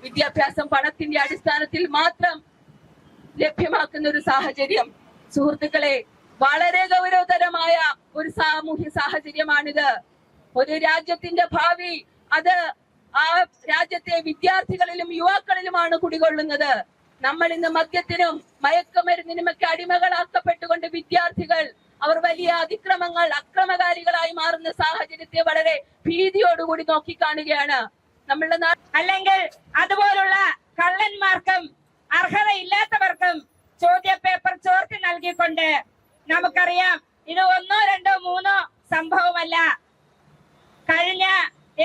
വിദ്യാഭ്യാസം പണത്തിന്റെ അടിസ്ഥാനത്തിൽ മാത്രം ലഭ്യമാക്കുന്ന ഒരു സാഹചര്യം സുഹൃത്തുക്കളെ വളരെ ഗൗരവതരമായ ഒരു സാമൂഹ്യ സാഹചര്യമാണിത്. ഒരു രാജ്യത്തിന്റെ ഭാവി അത് ആ രാജ്യത്തെ വിദ്യാർത്ഥികളിലും യുവാക്കളിലുമാണ് കുടികൊള്ളുന്നത്. നമ്മൾ ഇന്ന് മദ്യത്തിനും മയക്കുമരുന്നിനുമൊക്കെ അടിമകളാക്കപ്പെട്ടുകൊണ്ട് വിദ്യാർത്ഥികൾ അവർ വലിയ അതിക്രമങ്ങൾ അക്രമകാരികളായി മാറുന്ന സാഹചര്യത്തെ വളരെ ഭീതിയോടുകൂടി നോക്കിക്കാണുകയാണ്. നമ്മളുടെ അല്ലെങ്കിൽ അതുപോലുള്ള കള്ളന്മാർക്കും അർഹതയില്ലാത്തവർക്കും ചോദ്യപേപ്പർ ചോർത്തി നൽകിക്കൊണ്ട് നമുക്കറിയാം ഇത് ഒന്നോ രണ്ടോ മൂന്നോ സംഭവമല്ല. കഴിഞ്ഞ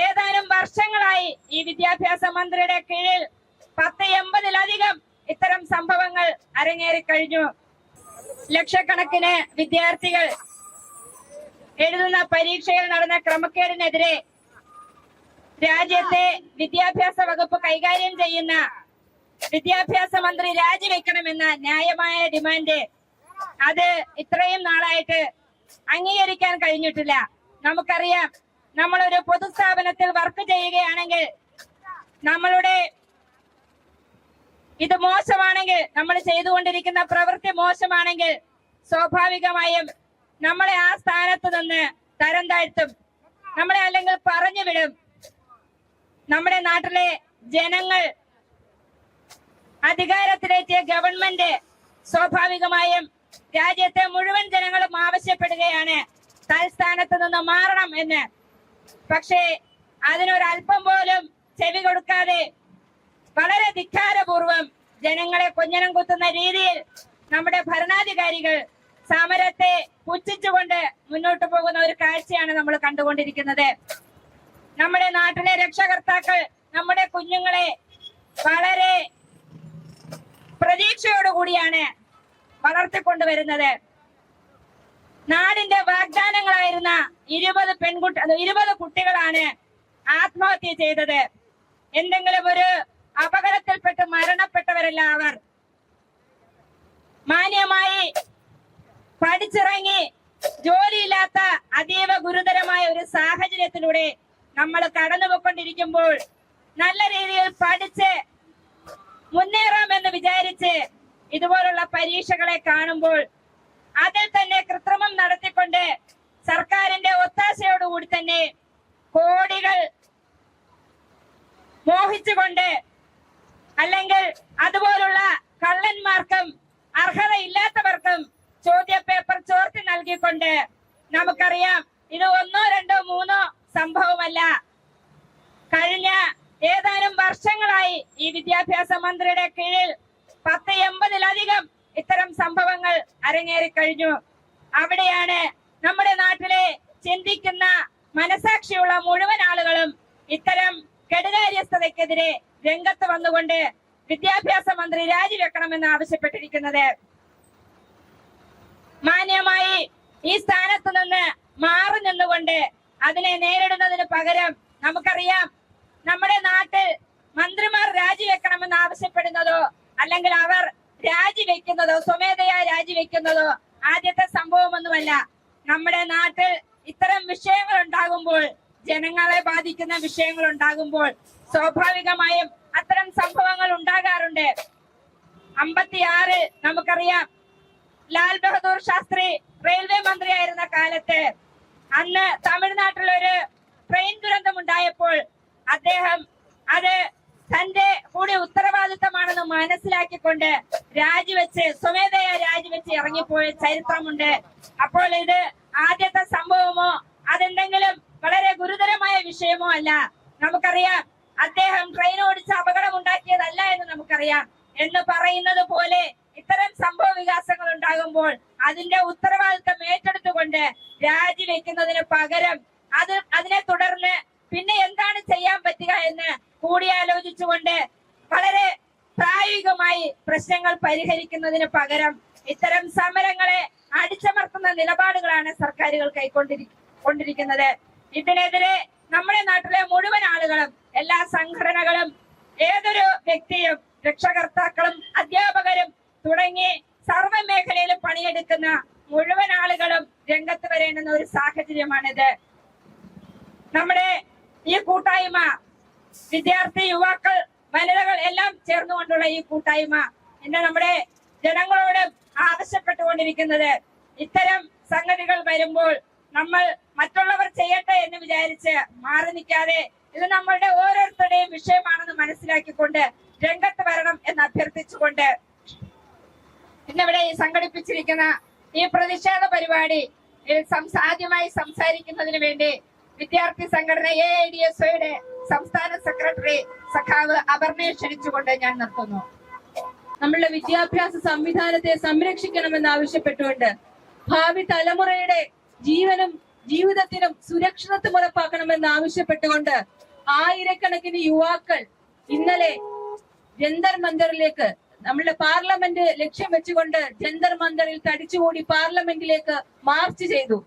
ഏതാനും വർഷങ്ങളായി ഈ വിദ്യാഭ്യാസ മന്ത്രിയുടെ കീഴിൽ 1080-ലധികം ഇത്തരം സംഭവങ്ങൾ അരങ്ങേറി കഴിഞ്ഞു. ലക്ഷക്കണക്കിന് വിദ്യാർത്ഥികൾ എഴുതുന്ന പരീക്ഷയിൽ നടന്ന ക്രമക്കേടിനെതിരെ രാജ്യത്തെ വിദ്യാഭ്യാസ വകുപ്പ് കൈകാര്യം ചെയ്യുന്ന വിദ്യാഭ്യാസ മന്ത്രി രാജിവെക്കണമെന്ന ന്യായമായ ഡിമാൻഡ് അത് ഇത്രയും നാളായിട്ട് അംഗീകരിക്കാൻ കഴിഞ്ഞിട്ടില്ല. നമുക്കറിയാം, നമ്മളൊരു പൊതുസ്ഥാപനത്തിൽ വർക്ക് ചെയ്യുകയാണെങ്കിൽ നമ്മളുടെ ഇത് മോശമാണെങ്കിൽ, നമ്മൾ ചെയ്തുകൊണ്ടിരിക്കുന്ന പ്രവൃത്തി മോശമാണെങ്കിൽ സ്വാഭാവികമായും നമ്മളെ ആ സ്ഥാനത്ത് നിന്ന് തരം താഴ്ത്തും, നമ്മളെ അല്ലെങ്കിൽ പറഞ്ഞു വിടും. നമ്മുടെ നാട്ടിലെ ജനങ്ങൾ അധികാരത്തിലെത്തിയ ഗവൺമെന്റ് സ്വാഭാവികമായും രാജ്യത്തെ മുഴുവൻ ജനങ്ങളും ആവശ്യപ്പെടുകയാണ് തൽസ്ഥാനത്ത് നിന്ന് മാറണം എന്ന്. പക്ഷേ അതിനൊരല്പം പോലും ചെവി കൊടുക്കാതെ വളരെ ധിക്കാരപൂർവം ജനങ്ങളെ കൊഞ്ഞനം കുത്തുന്ന രീതിയിൽ നമ്മുടെ ഭരണാധികാരികൾ സമരത്തെ പുച്ഛിച്ചുകൊണ്ട് മുന്നോട്ട് പോകുന്ന ഒരു കാഴ്ചയാണ് നമ്മൾ കണ്ടുകൊണ്ടിരിക്കുന്നത്. നമ്മുടെ നാട്ടിലെ രക്ഷകർത്താക്കൾ നമ്മുടെ കുഞ്ഞുങ്ങളെ വളരെ പ്രതീക്ഷയോടുകൂടിയാണ് വളർത്തിക്കൊണ്ടുവരുന്നത്. നാടിന്റെ വാഗ്ദാനങ്ങളായിരുന്ന 20 കുട്ടികളാണ് ആത്മഹത്യ ചെയ്തത്. എന്തെങ്കിലും ഒരു അപകടത്തിൽപ്പെട്ട് മരണപ്പെട്ടവരല്ല അവർ. മാന്യമായി പഠിച്ചിറങ്ങി ജോലിയില്ലാത്ത അതീവ ഗുരുതരമായ ഒരു സാഹചര്യത്തിലൂടെ നമ്മൾ കടന്നുപോയിക്കൊണ്ടിരിക്കുമ്പോൾ നല്ല രീതിയിൽ പഠിച്ച് മുന്നേറാമെന്ന് വിചാരിച്ച് ഇതുപോലുള്ള പരീക്ഷകളെ കാണുമ്പോൾ അതിൽ തന്നെ കൃത്രിമം നടത്തിക്കൊണ്ട് സർക്കാരിന്റെ ഒത്താശയോടുകൂടി തന്നെ കോടികൾ മോഹിച്ചുകൊണ്ട് അല്ലെങ്കിൽ അതുപോലുള്ള കള്ളന്മാർക്കും അർഹതയില്ലാത്തവർക്കും ചോദ്യപേപ്പർ ചോർത്തി നൽകിക്കൊണ്ട് നമുക്കറിയാം ഇത് ഒന്നോ രണ്ടോ മൂന്നോ സംഭവമല്ല. കഴിഞ്ഞ ഏതാനും വർഷങ്ങളായി ഈ വിദ്യാഭ്യാസ മന്ത്രിയുടെ കീഴിൽ 1080-ലധികം ഇത്തരം സംഭവങ്ങൾ അരങ്ങേറി കഴിഞ്ഞു. അവിടെയാണ് നമ്മുടെ നാട്ടിലെ ചിന്തിക്കുന്ന മനസാക്ഷിയുള്ള മുഴുവൻ ആളുകളും ഇത്തരം കെടുകാര്യസ്ഥതയ്ക്കെതിരെ രംഗത്ത് വന്നുകൊണ്ട് വിദ്യാഭ്യാസ മന്ത്രി രാജിവെക്കണമെന്ന് ആവശ്യപ്പെട്ടിരിക്കുന്നത്. മാന്യമായി ഈ സ്ഥാനത്ത് നിന്ന് മാറി നിന്നുകൊണ്ട് അതിനെ നേരിടുന്നതിന് പകരം നമുക്കറിയാം, നമ്മുടെ നാട്ടിൽ മന്ത്രിമാർ രാജിവെക്കണമെന്ന് ആവശ്യപ്പെടുന്നതോ അല്ലെങ്കിൽ അവർ രാജിവെക്കുന്നതോ സ്വമേധയാ രാജിവെക്കുന്നതോ ആദ്യത്തെ സംഭവമൊന്നുമല്ല. നമ്മുടെ നാട്ടിൽ ഇത്തരം വിഷയങ്ങൾ ഉണ്ടാകുമ്പോൾ, ജനങ്ങളെ ബാധിക്കുന്ന വിഷയങ്ങൾ ഉണ്ടാകുമ്പോൾ സ്വാഭാവികമായും അത്തരം സംഭവങ്ങൾ ഉണ്ടാകാറുണ്ട്. 56 നമുക്കറിയാം, ലാൽ ബഹദൂർ ശാസ്ത്രി റെയിൽവേ മന്ത്രിയായിരുന്ന കാലത്ത് അന്ന് തമിഴ്നാട്ടിലൊരു ട്രെയിൻ ദുരന്തം ഉണ്ടായപ്പോൾ അദ്ദേഹം അത് തന്റെ കൂടി ഉത്തരവാദിത്തമാണെന്ന് മനസ്സിലാക്കിക്കൊണ്ട് രാജിവെച്ച് സ്വമേധയാ രാജിവെച്ച് ഇറങ്ങിപ്പോയ ചരിത്രമുണ്ട്. അപ്പോൾ ഇത് ആദ്യത്തെ സംഭവമോ അതെന്തെങ്കിലും വളരെ ഗുരുതരമായ വിഷയമോ അല്ല. നമുക്കറിയാം, അദ്ദേഹം ട്രെയിൻ ഓടിച്ച് അപകടം ഉണ്ടാക്കിയതല്ല എന്ന് നമുക്കറിയാം. എന്ന് പറയുന്നത് പോലെ ഇത്തരം സംഭവ വികാസങ്ങൾ ഉണ്ടാകുമ്പോൾ അതിന്റെ ഉത്തരവാദിത്തം ഏറ്റെടുത്തുകൊണ്ട് രാജിവെക്കുന്നതിന് പകരം അതിനെ തുടർന്ന് പിന്നെ എന്താണ് ചെയ്യാൻ പറ്റുക എന്ന് കൂടിയാലോചിച്ചുകൊണ്ട് വളരെ പ്രായോഗികമായി പ്രശ്നങ്ങൾ പരിഹരിക്കുന്നതിന് പകരം ഇത്തരം സമരങ്ങളെ അടിച്ചമർത്തുന്ന നിലപാടുകളാണ് സർക്കാരുകൾ കൈക്കൊണ്ടിരിക്കുന്നത്. ഇതിനെതിരെ നമ്മുടെ നാട്ടിലെ മുഴുവൻ ആളുകളും, എല്ലാ സംഘടനകളും, ഏതൊരു വ്യക്തിയും, രക്ഷകർത്താക്കളും അധ്യാപകരും തുടങ്ങി സർവ്വ മേഖലയിലും പണിയെടുക്കുന്ന മുഴുവൻ ആളുകളും രംഗത്ത് വരേണ്ടുന്ന ഒരു സാഹചര്യമാണിത്. നമ്മുടെ ഈ കൂട്ടായ്മ വിദ്യാർത്ഥി, യുവാക്കൾ, വനിതകൾ ചേർന്നുകൊണ്ടുള്ള ഈ കൂട്ടായ്മ ഇന്ന് നമ്മുടെ ജനങ്ങളോട് ആവശ്യപ്പെട്ടുകൊണ്ടിരിക്കുന്നത്, ഇത്തരം സംഗതികൾ വരുമ്പോൾ നമ്മൾ മറ്റുള്ളവർ ചെയ്യട്ടെ എന്ന് വിചാരിച്ച് മാറി നിൽക്കാതെ ഇത് നമ്മളുടെ ഓരോരുത്തരുടെയും വിഷയമാണെന്ന് മനസ്സിലാക്കിക്കൊണ്ട് രംഗത്ത് വരണം എന്ന് അഭ്യർത്ഥിച്ചുകൊണ്ട് ഇന്നിവിടെ സംഘടിപ്പിച്ചിരിക്കുന്ന ഈ പ്രതിഷേധ പരിപാടി ആദ്യമായി സംസാരിക്കുന്നതിന് വേണ്ടി വിദ്യാർത്ഥി സംഘടന AIDSOയുടെ സംസ്ഥാന സെക്രട്ടറി സഖാവ് അപർണയെ ക്ഷണിച്ചുകൊണ്ട് ഞാൻ നിർത്തുന്നു. നമ്മളുടെ വിദ്യാഭ്യാസ സംവിധാനത്തെ സംരക്ഷിക്കണമെന്ന് ആവശ്യപ്പെട്ടുകൊണ്ട് ഭാവി തലമുറയുടെ ജീവനും ജീവിതത്തിനും സുരക്ഷിതത്വം ഉറപ്പാക്കണമെന്ന് ആവശ്യപ്പെട്ടുകൊണ്ട് ആയിരക്കണക്കിന് യുവാക്കൾ ഇന്നലെ ജന്തർ മന്ദറിലേക്ക്, നമ്മളുടെ പാർലമെന്റ് ലക്ഷ്യം വെച്ചുകൊണ്ട് ജന്തർ മന്ദറിൽ തടിച്ചുകൂടി പാർലമെന്റിലേക്ക് മാർച്ച് ചെയ്തു.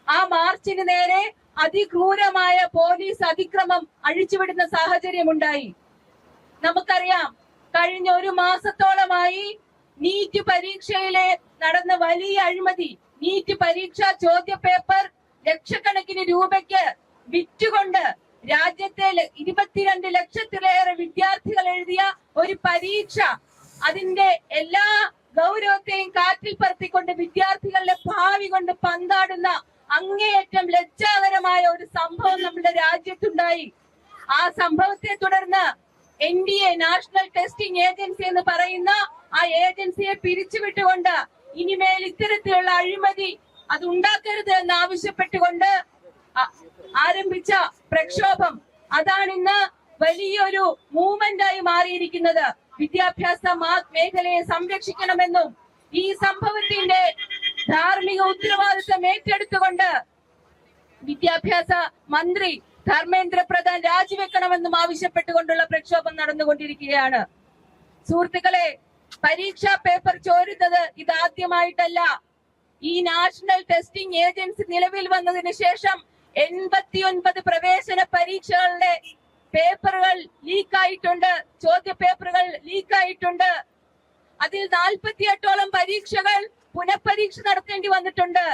ആ മാർച്ചിന് നേരെ അതിക്രൂരമായ പോലീസ് അതിക്രമം അഴിച്ചുവിടുന്ന സാഹചര്യമുണ്ടായി. നമുക്കറിയാം, കഴിഞ്ഞ ഒരു മാസത്തോളമായി നീറ്റ് പരീക്ഷയിലെ നടന്ന വലിയ അഴിമതി, നീറ്റ് പരീക്ഷാ ചോദ്യ പേപ്പർ ലക്ഷക്കണക്കിന് രൂപയ്ക്ക് വിറ്റുകൊണ്ട് രാജ്യത്തെ 22 ലക്ഷത്തിലേറെ വിദ്യാർത്ഥികൾ എഴുതിയ ഒരു പരീക്ഷ, അതിന്റെ എല്ലാ ഗൗരവത്തെയും കാറ്റിൽ പറത്തിക്കൊണ്ട് വിദ്യാർത്ഥികളുടെ ഭാവി കൊണ്ട് പന്താടുന്ന അങ്ങേയറ്റം ലജ്ജാകരമായ ഒരു സംഭവം നമ്മുടെ രാജ്യത്തുണ്ടായി. ആ സംഭവത്തെ തുടർന്ന് NTA നാഷണൽ ടെസ്റ്റിംഗ് ഏജൻസി എന്ന് പറയുന്ന ആ ഏജൻസിയെ പിരിച്ചുവിട്ടുകൊണ്ട് ഇനിമേൽ ഇത്തരത്തിലുള്ള അഴിമതി അത് ഉണ്ടാക്കരുത് എന്ന് ആവശ്യപ്പെട്ടുകൊണ്ട് ആരംഭിച്ച പ്രക്ഷോഭം, അതാണിന്ന് വലിയൊരു മൂവ്മെന്റായി മാറിയിരിക്കുന്നത്. വിദ്യാഭ്യാസ മേഖലയെ സംരക്ഷിക്കണമെന്നും ഈ സംഭവത്തിന്റെ ധാർമ്മിക ഉത്തരവാദിത്വം ഏറ്റെടുത്തുകൊണ്ട് വിദ്യാഭ്യാസ മന്ത്രി ധർമ്മേന്ദ്ര പ്രധാൻ രാജിവെക്കണമെന്നും ആവശ്യപ്പെട്ടുകൊണ്ടുള്ള പ്രക്ഷോഭം നടന്നുകൊണ്ടിരിക്കുകയാണ്. സുഹൃത്തുക്കളെ, പരീക്ഷാ പേപ്പർ ചോരുന്നത് ഇതാദ്യമായിട്ടല്ല. ഈ നാഷണൽ ടെസ്റ്റിംഗ് ഏജൻസി നിലവിൽ വന്നതിന് ശേഷം 89 പ്രവേശന പരീക്ഷകളുടെ പേപ്പറുകൾ ലീക്കായിട്ടുണ്ട്, ചോദ്യ പേപ്പറുകൾ ലീക്കായിട്ടുണ്ട്. അതിൽ 48ഓളം പരീക്ഷകൾ പുനഃപരീക്ഷ നടത്തേണ്ടി വന്നിട്ടുണ്ട്.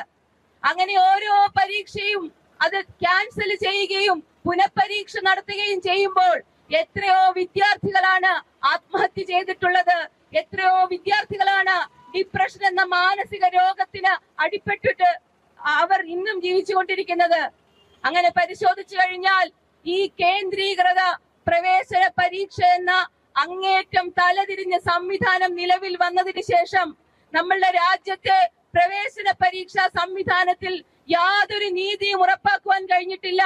അങ്ങനെ ഓരോ പരീക്ഷയും അത് ക്യാൻസൽ ചെയ്യുകയും പുനഃപരീക്ഷ നടത്തുകയും ചെയ്യുമ്പോൾ എത്രയോ വിദ്യാർത്ഥികളാണ് ആത്മഹത്യ ചെയ്തിട്ടുള്ളത്, എത്രയോ വിദ്യാർത്ഥികളാണ് ഡിപ്രഷൻ എന്ന മാനസിക രോഗത്തിന് അടിപ്പെട്ടിട്ട് അവർ ഇന്നും ജീവിച്ചുകൊണ്ടിരിക്കുന്നത്. അങ്ങനെ പരിശോധിച്ചു കഴിഞ്ഞാൽ ഈ കേന്ദ്രീകൃത പ്രവേശന പരീക്ഷ എന്ന അങ്ങേറ്റം തലതിരിഞ്ഞ സംവിധാനം നിലവിൽ വന്നതിന് ശേഷം നമ്മളുടെ രാജ്യത്തെ പ്രവേശന പരീക്ഷാ സംവിധാനത്തിൽ യാതൊരു നീതിയും ഉറപ്പാക്കുവാൻ കഴിഞ്ഞിട്ടില്ല.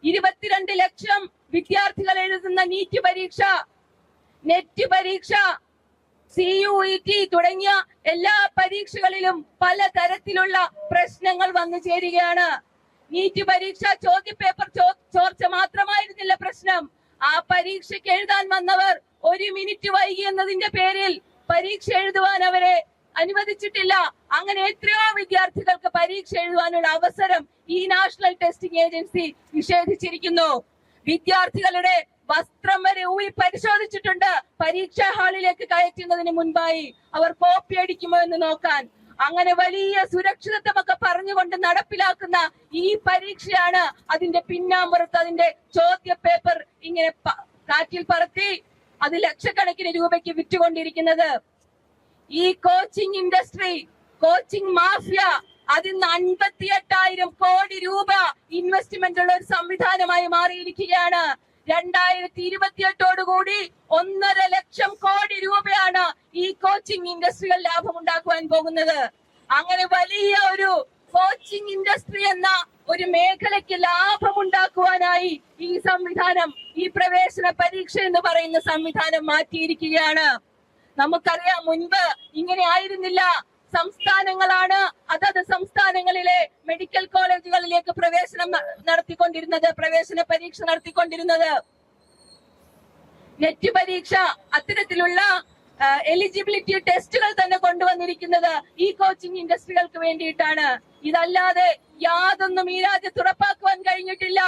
22 ലക്ഷം വിദ്യാർത്ഥികൾ എഴുതുന്ന നീറ്റ് പരീക്ഷ, നെറ്റ് പരീക്ഷ, CUET തുടങ്ങിയ എല്ലാ പരീക്ഷകളിലും പലതരത്തിലുള്ള പ്രശ്നങ്ങൾ വന്നു ചേരുകയാണ്. നീറ്റ് പരീക്ഷ ചോദ്യ പേപ്പർ ചോർച്ച മാത്രമായിരുന്നില്ല പ്രശ്നം. ആ പരീക്ഷയ്ക്ക് എഴുതാൻ വന്നവർ 1 മിനിറ്റ് വൈകി എന്നതിന്റെ പേരിൽ പരീക്ഷ എഴുതുവാൻ അവരെ അനുവദിച്ചിട്ടില്ല. അങ്ങനെ എത്രയോ വിദ്യാർത്ഥികൾക്ക് പരീക്ഷ എഴുതുവാനുള്ള അവസരം ഈ നാഷണൽ ടെസ്റ്റിംഗ് ഏജൻസി നിഷേധിച്ചിരിക്കുന്നു. വിദ്യാർത്ഥികളുടെ വസ്ത്രം വരെ ഊരി പരിശോധിച്ചിട്ടുണ്ട് പരീക്ഷാ ഹാളിലേക്ക് കയറ്റുന്നതിന് മുൻപായി അവർ കോപ്പി അടിക്കുമോ എന്ന് നോക്കാൻ. അങ്ങനെ വലിയ സുരക്ഷിതത്വമൊക്കെ പറഞ്ഞുകൊണ്ട് നടപ്പിലാക്കുന്ന ഈ പരീക്ഷയാണ് അതിന്റെ പിന്നാമ്പുറത്ത് അതിന്റെ ചോദ്യ പേപ്പർ ഇങ്ങനെ കാറ്റിൽ പറത്തി അത് ലക്ഷക്കണക്കിന് രൂപയ്ക്ക് വിറ്റുകൊണ്ടിരിക്കുന്നത്. ഈ കോച്ചിങ് ഇൻഡസ്ട്രി, കോച്ചിങ് മാഫിയ അതിന്ന് 58,000 കോടി രൂപ ഇൻവെസ്റ്റ്മെന്റ് ഉള്ള ഒരു സംവിധാനമായി മാറിയിരിക്കുകയാണ്. 2028 1.5 ലക്ഷം കോടി രൂപയാണ് ഈ കോച്ചിങ് ഇൻഡസ്ട്രികൾ ലാഭം ഉണ്ടാക്കുവാൻ പോകുന്നത്. അങ്ങനെ വലിയ ഒരു കോച്ചിങ് ഇൻഡസ്ട്രി എന്ന ഒരു മേഖലയ്ക്ക് ലാഭമുണ്ടാക്കുവാനായി ഈ സംവിധാനം, ഈ പ്രവേശന പരീക്ഷ എന്ന് പറയുന്ന സംവിധാനം മാറ്റിയിരിക്കുകയാണ്. നമുക്കറിയാം, മുൻപ് ഇങ്ങനെ ആയിരുന്നില്ല. സംസ്ഥാനങ്ങളാണ് അതത് സംസ്ഥാനങ്ങളിലെ മെഡിക്കൽ കോളേജുകളിലേക്ക് പ്രവേശനം നടത്തിക്കൊണ്ടിരുന്നത്, പ്രവേശന പരീക്ഷ നടത്തിക്കൊണ്ടിരുന്നത്. നെറ്റ് പരീക്ഷ അത്തരത്തിലുള്ള എലിജിബിലിറ്റി ടെസ്റ്റുകൾ തന്നെ കൊണ്ടുവന്നിരിക്കുന്നത് ഈ കോച്ചിങ് ഇൻഡസ്ട്രികൾക്ക് വേണ്ടിയിട്ടാണ്. ഇതല്ലാതെ യാതൊന്നും ഈ രാജ്യത്ത് ഉറപ്പാക്കുവാൻ കഴിഞ്ഞിട്ടില്ല.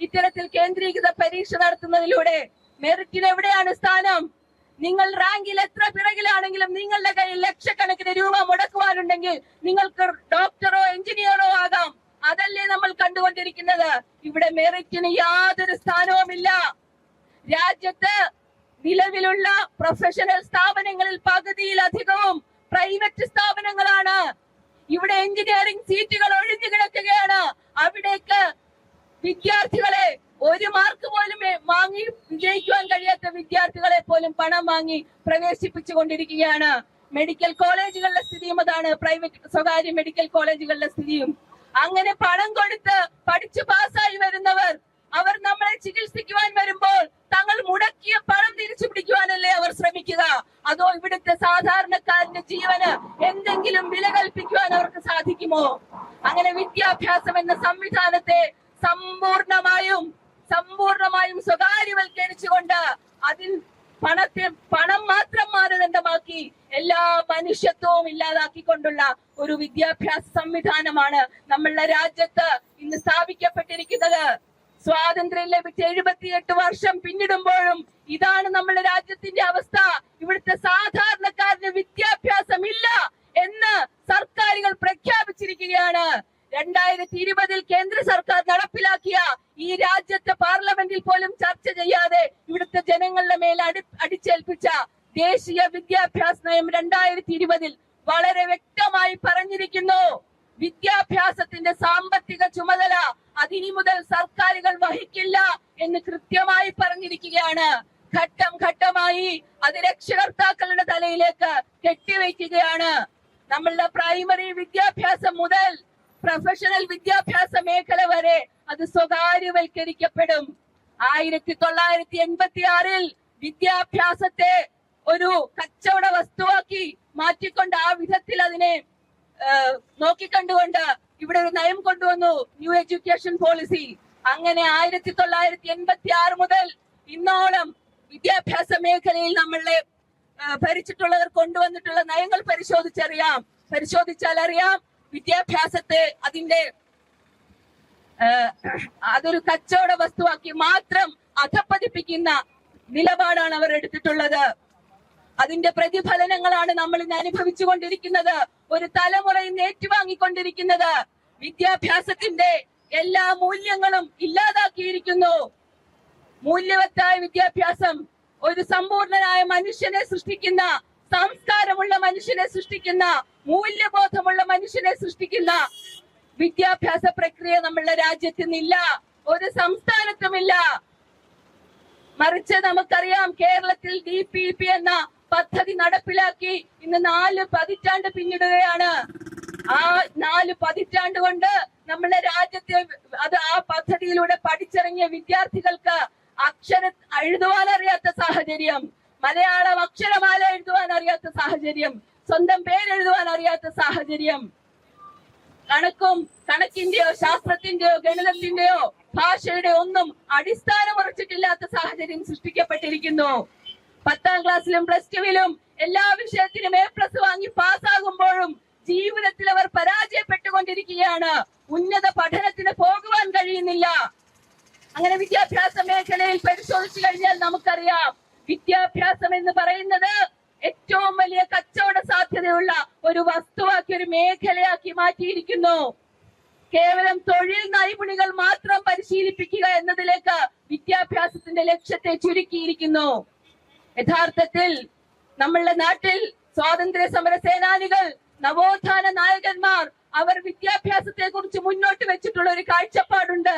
ഇത്തരത്തിൽ കേന്ദ്രീകൃത പരീക്ഷ നടത്തുന്നതിലൂടെ മെറിറ്റിന് എവിടെയാണ് സ്ഥാനം? നിങ്ങൾ റാങ്കിൽ എത്ര പിറകിലാണെങ്കിലും നിങ്ങളുടെ കയ്യിൽ ലക്ഷക്കണക്കിന് രൂപ മുടക്കുവാനുണ്ടെങ്കിൽ നിങ്ങൾക്ക് ഡോക്ടറോ എഞ്ചിനീയറോ ആകാം. അതല്ലേ നമ്മൾ കണ്ടുകൊണ്ടിരിക്കുന്നത്. ഇവിടെ മെറിറ്റിന് യാതൊരു സ്ഥാനവുമില്ല. രാജ്യത്ത് നിലവിലുള്ള പ്രൊഫഷണൽ സ്ഥാപനങ്ങളിൽ പകുതിയിലധികവും പ്രൈവറ്റ് സ്ഥാപനങ്ങളാണ്. ഇവിടെ എഞ്ചിനീയറിംഗ് സീറ്റുകൾ ഒഴിഞ്ഞു കിടക്കുകയാണ്. അവിടേക്ക് വിദ്യാർത്ഥികളെ ഒരു മാർക്ക് പോലും വാങ്ങി വിജയിക്കുവാൻ കഴിയാത്ത വിദ്യാർത്ഥികളെ പോലും പണം വാങ്ങി പ്രവേശിപ്പിച്ചുകൊണ്ടിരിക്കുകയാണ്. മെഡിക്കൽ കോളേജുകളുടെ സ്ഥിതിയും അതാണ്. പ്രൈവറ്റ് സ്വകാര്യ മെഡിക്കൽ കോളേജുകളുടെ സ്ഥിതിയും അങ്ങനെ. പണം കൊടുത്ത് പഠിച്ചു പാസ്സായി വരുന്നവർ അവർ നമ്മളെ ചികിത്സിക്കുവാൻ വരുമ്പോൾ തങ്ങൾ മുടക്കിയ പണം തിരിച്ചു പിടിക്കുവാനല്ലേ അവർ ശ്രമിക്കുക? അതോ ഇവിടുത്തെ സാധാരണക്കാരന്റെ ജീവന് എന്തെങ്കിലും വില കൽപ്പിക്കുവാൻ അവർക്ക് സാധിക്കുമോ? അങ്ങനെ വിദ്യാഭ്യാസം എന്ന സംവിധാനത്തെ സമ്പൂർണമായും സ്വകാര്യവൽക്കരിച്ചുകൊണ്ട് അതിൽ പണം മാത്രം മാനദണ്ഡമാക്കി എല്ലാ മനുഷ്യത്വവും ഇല്ലാതാക്കിക്കൊണ്ടുള്ള ഒരു വിദ്യാഭ്യാസ സംവിധാനമാണ് നമ്മളുടെ രാജ്യത്ത് ഇന്ന് സ്ഥാപിക്കപ്പെട്ടിരിക്കുന്നത്. സ്വാതന്ത്ര്യം ലഭിച്ച 78 വർഷം പിന്നിടുമ്പോഴും ഇതാണ് നമ്മുടെ രാജ്യത്തിന്റെ അവസ്ഥ. ഇവിടുത്തെ സാധാരണക്കാരന് വിദ്യാഭ്യാസം ഇല്ല എന്ന് സർക്കാരുകൾ പ്രഖ്യാപിച്ചിരിക്കുകയാണ്. 2020 കേന്ദ്ര സർക്കാർ നടപ്പിലാക്കിയ ഈ രാജ്യത്തെ പാർലമെന്റിൽ പോലും ചർച്ച ചെയ്യാതെ ഇവിടുത്തെ ജനങ്ങളുടെ മേൽ അടിച്ചേൽപ്പിച്ച ദേശീയ വിദ്യാഭ്യാസ നയം 2020 വളരെ വ്യക്തമായി പറഞ്ഞിരിക്കുന്നു. വിദ്യാഭ്യാസത്തിന്റെ സാമ്പത്തിക ചുമതല അതിനി മുതൽ സർക്കാരുകൾ വഹിക്കില്ല എന്ന് കൃത്യമായി പറഞ്ഞിരിക്കുകയാണ്. ഘട്ടം ഘട്ടമായി അത് രക്ഷകർത്താക്കളുടെ തലയിലേക്ക് കെട്ടിവയ്ക്കുകയാണ്. നമ്മളുടെ പ്രൈമറി വിദ്യാഭ്യാസം മുതൽ പ്രൊഫഷണൽ വിദ്യാഭ്യാസ മേഖല വരെ അത് സ്വകാര്യവൽക്കരിക്കപ്പെടും. 1986 വിദ്യാഭ്യാസത്തെ ഒരു കച്ചവട വസ്തുവാക്കി മാറ്റിക്കൊണ്ട് ആ വിധത്തിൽ അതിനെ നോക്കിക്കണ്ടുകൊണ്ട് ഇവിടെ ഒരു നയം കൊണ്ടുവന്നു, ന്യൂ എഡ്യൂക്കേഷൻ പോളിസി. അങ്ങനെ 1986 മുതൽ ഇന്നോളം വിദ്യാഭ്യാസ മേഖലയിൽ നമ്മളെ ഭരിച്ചിട്ടുള്ളവർ കൊണ്ടുവന്നിട്ടുള്ള നയങ്ങൾ പരിശോധിച്ചാൽ അറിയാം വിദ്യാഭ്യാസത്തെ അതൊരു കച്ചവട വസ്തുവാക്കി മാത്രം അധപ്പതിപ്പിക്കുന്ന നിലപാടാണ് അവർ എടുത്തിട്ടുള്ളത്. അതിന്റെ പ്രതിഫലനങ്ങളാണ് നമ്മൾ ഇന്ന് അനുഭവിച്ചുകൊണ്ടിരിക്കുന്നത്. ഒരു തലമുറ ഇന്ന് ഏറ്റുവാങ്ങിക്കൊണ്ടിരിക്കുന്നത്. വിദ്യാഭ്യാസത്തിന്റെ എല്ലാ മൂല്യങ്ങളും ഇല്ലാതാക്കിയിരിക്കുന്നു. മൂല്യവത്തായ വിദ്യാഭ്യാസം ഒരു സമ്പൂർണനായ മനുഷ്യനെ സൃഷ്ടിക്കുന്ന, സംസ്കാരമുള്ള മനുഷ്യനെ സൃഷ്ടിക്കുന്ന, മൂല്യബോധമുള്ള മനുഷ്യനെ സൃഷ്ടിക്കുന്ന വിദ്യാഭ്യാസ പ്രക്രിയ നമ്മളുടെ രാജ്യത്തിനില്ല, ഒരു സംസ്ഥാനത്തുമില്ല. മറിച്ച് നമുക്കറിയാം കേരളത്തിൽ DPP എന്ന പദ്ധതി നടപ്പിലാക്കി ഇന്ന് 4 പതിറ്റാണ്ട് പിന്നിടുകയാണ്. ആ 4 പതിറ്റാണ്ട് കൊണ്ട് നമ്മുടെ രാജ്യത്തെ ആ പദ്ധതിയിലൂടെ പഠിച്ചിറങ്ങിയ വിദ്യാർത്ഥികൾക്ക് എഴുതുവാൻ അറിയാത്ത സാഹചര്യം, മലയാളം അക്ഷരമാല എഴുതുവാൻ അറിയാത്ത സാഹചര്യം, സ്വന്തം പേരെഴുതുവാൻ അറിയാത്ത സാഹചര്യം, കണക്കിന്റെയോ ശാസ്ത്രത്തിന്റെയോ ഗണിതത്തിന്റെയോ ഭാഷയുടെ ഒന്നും അടിസ്ഥാനം ഉറച്ചിട്ടില്ലാത്ത സാഹചര്യം സൃഷ്ടിക്കപ്പെട്ടിരിക്കുന്നു. 10ാം ക്ലാസ്സിലും +2 എല്ലാ വിഷയത്തിനും A+ വാങ്ങി പാസ്സാകുമ്പോഴും ജീവിതത്തിൽ അവർ പരാജയപ്പെട്ടുകൊണ്ടിരിക്കുകയാണ്. ഉന്നത പഠനത്തിന് പോകുവാൻ കഴിയുന്നില്ല. അങ്ങനെ വിദ്യാഭ്യാസ മേഖലയിൽ പരിശോധിച്ചു കഴിഞ്ഞാൽ നമുക്കറിയാം വിദ്യാഭ്യാസം എന്ന് പറയുന്നത് ഏറ്റവും വലിയ കച്ചവട സാധ്യതയുള്ള ഒരു വസ്തുവാക്കി, ഒരു മേഖലയാക്കി മാറ്റിയിരിക്കുന്നു. കേവലം തൊഴിൽ നൈപുണികൾ മാത്രം പരിശീലിപ്പിക്കുക എന്നതിലേക്ക് വിദ്യാഭ്യാസത്തിന്റെ ലക്ഷ്യത്തെ ചുരുക്കിയിരിക്കുന്നു. യഥാർത്ഥത്തിൽ നമ്മളുടെ നാട്ടിൽ സ്വാതന്ത്ര്യ സമര സേനാനികൾ, നവോത്ഥാന നായകന്മാർ അവർ വിദ്യാഭ്യാസത്തെ കുറിച്ച് മുന്നോട്ട് വെച്ചിട്ടുള്ള ഒരു കാഴ്ചപ്പാടുണ്ട്.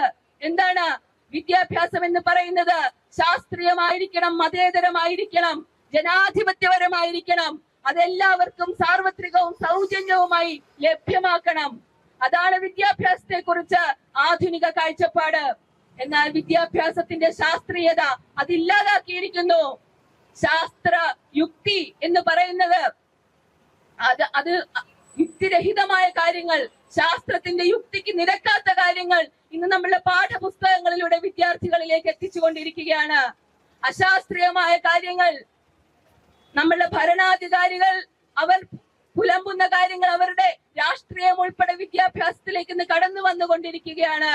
എന്താണ് വിദ്യാഭ്യാസം എന്ന് പറയുന്നത്? ശാസ്ത്രീയമായിരിക്കണം, മതേതരമായിരിക്കണം, ജനാധിപത്യപരമായിരിക്കണം, അതെല്ലാവർക്കും സാർവത്രികവും സൗജന്യവുമായി ലഭ്യമാക്കണം. അതാണ് വിദ്യാഭ്യാസത്തെ കുറിച്ച് ആധുനിക കാഴ്ചപ്പാട്. എന്നാൽ വിദ്യാഭ്യാസത്തിന്റെ ശാസ്ത്രീയത അതില്ലാതാക്കിയിരിക്കുന്നു. ശാസ്ത്ര യുക്തി എന്ന് പറയുന്നത് അത് യുക്തിരഹിതമായ കാര്യങ്ങൾ, ശാസ്ത്രത്തിന്റെ യുക്തിക്ക് നിരക്കാത്ത കാര്യങ്ങൾ ഇന്ന് നമ്മളുടെ പാഠപുസ്തകങ്ങളിലൂടെ വിദ്യാർത്ഥികളിലേക്ക് എത്തിച്ചുകൊണ്ടിരിക്കുകയാണ്. അശാസ്ത്രീയമായ കാര്യങ്ങൾ നമ്മളുടെ ഭരണാധികാരികൾ അവർ പുലമ്പുന്ന കാര്യങ്ങൾ അവരുടെ രാഷ്ട്രീയം ഉൾപ്പെടെ വിദ്യാഭ്യാസത്തിലേക്ക് ഇന്ന് കടന്നു വന്നുകൊണ്ടിരിക്കുകയാണ്.